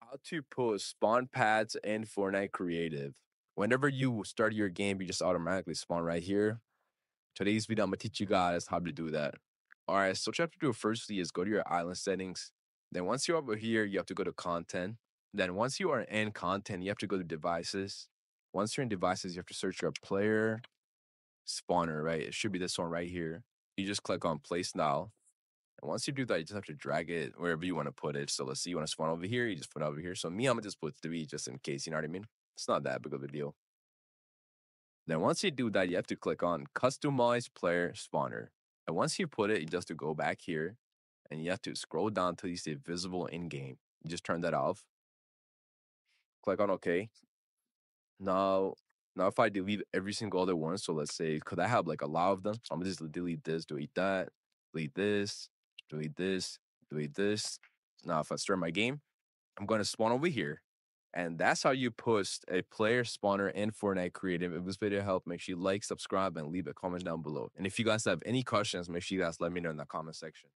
How to put spawn pads in Fortnite Creative. Whenever you start your game, you just automatically spawn right here. Today's video, I'm gonna teach you guys how to do that. All right, so what you have to do firstly is go to your island settings. Then once you're over here, you have to go to content. Then once you are in content, you have to go to devices. Once you're in devices, you have to search your player spawner, right? It should be this one right here. You just click on place now. And once you do that, you just have to drag it wherever you want to put it. So let's see, you want to spawn over here, you just put it over here. So me, I'm gonna just put 3 just in case, you know what I mean? It's not that big of a deal. Then once you do that, you have to click on customize player spawner. And once you put it, you just have to go back here and you have to scroll down till you see visible in game. You just turn that off. Click on OK. Now if I delete every single other one, so let's say, could I have like a lot of them? So I'm gonna just delete this, delete that, delete this, delete this, delete this. Now if I start my game, I'm gonna spawn over here. And that's how you post a player spawner in Fortnite Creative. If this video helped, make sure you like, subscribe, and leave a comment down below. And if you guys have any questions, make sure you guys let me know in the comment section.